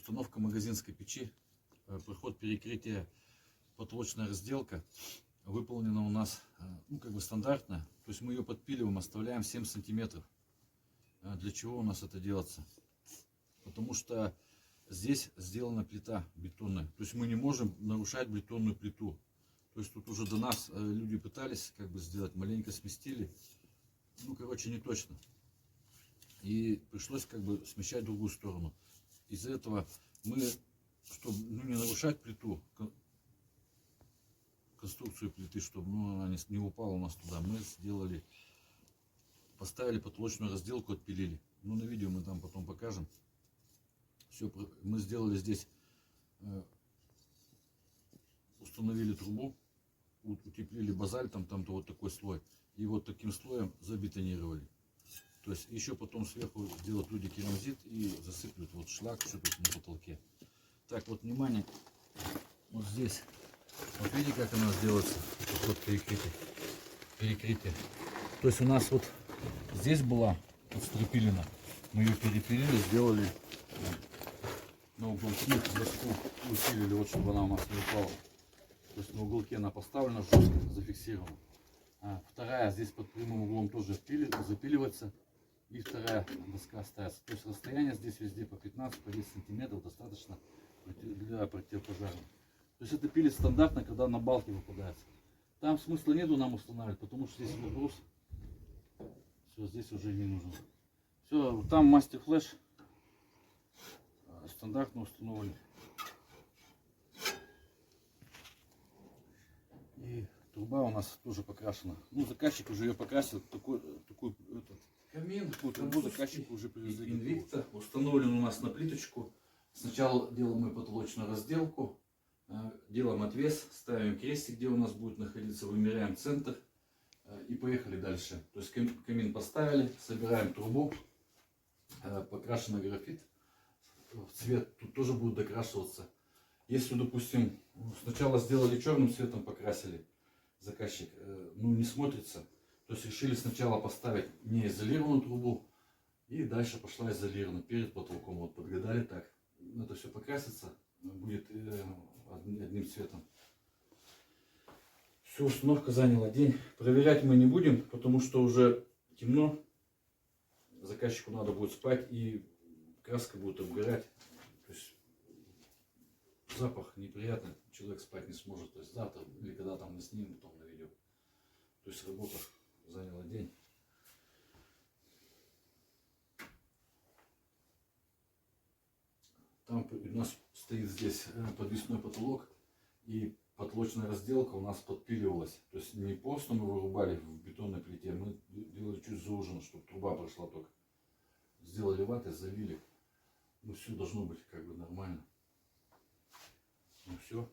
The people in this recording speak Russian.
Установка магазинской печи, проход перекрытия, потолочная разделка выполнена у нас как бы стандартно. То есть мы ее подпиливаем, оставляем 7 сантиметров. Для чего у нас это делается? Потому что здесь сделана плита бетонная. То есть мы не можем нарушать бетонную плиту. То есть тут уже до нас люди пытались как бы сделать, маленько сместили. Ну, короче, не точно. И пришлось как бы смещать в другую сторону. Из-за этого мы, чтобы не нарушать плиту, конструкцию плиты, чтобы она не упала у нас туда, мы сделали, поставили потолочную разделку, отпилили. Ну, на видео мы там потом покажем. Все, мы сделали здесь, установили трубу, утеплили базальтом, там-то вот такой слой, и вот таким слоем забетонировали. То есть еще потом сверху делают люди керамзит и засыплют вот шлак, что тут на потолке. Так, вот внимание, вот здесь, вот видите, как она делается, вот перекрытие. То есть у нас вот здесь была вот стропилина, мы ее перепилили, сделали на уголке, доску усилили, вот чтобы она у нас не упала. То есть на уголке она поставлена, жестко зафиксирована. Вторая здесь под прямым углом тоже запиливается. И вторая доска ставится. То есть расстояние здесь везде по 15-10 сантиметров достаточно для противопожарного. То есть это пилит стандартно, когда на балки выпадается. Там смысла нету нам устанавливать, потому что здесь вопрос. Все, здесь уже не нужно. Все, там мастер флеш стандартно установлен. И труба у нас тоже покрашена. Ну, заказчик уже ее покрасил. Такой камин, трубу заказчик уже привезли. Инвикта установлен у нас на плиточку. Сначала делаем мы потолочную разделку, делаем отвес, ставим крестик, где у нас будет находиться, вымеряем центр и поехали дальше. То есть камин поставили, собираем трубу, покрашенный графит, цвет тут тоже будет докрашиваться. Если, допустим, сначала сделали черным цветом, покрасили, заказчик, ну не смотрится. То есть решили сначала поставить неизолированную трубу, и дальше пошла изолированная перед потолком. Вот подгадали так. Это все покрасится, будет одним цветом. Все, установка заняла день. Проверять мы не будем, потому что уже темно. Заказчику надо будет спать, и краска будет обгорать. То есть запах неприятный, человек спать не сможет. То есть завтра или когда там мы снимем потом на видео. То есть работа заняла день. Там у нас стоит здесь подвесной потолок, и потолочная разделка у нас подпиливалась. То есть не просто мы вырубали в бетонной плите, мы делали чуть зауженно, чтобы труба прошла только. Сделали ватой, залили. Ну все должно быть как бы нормально. Ну все.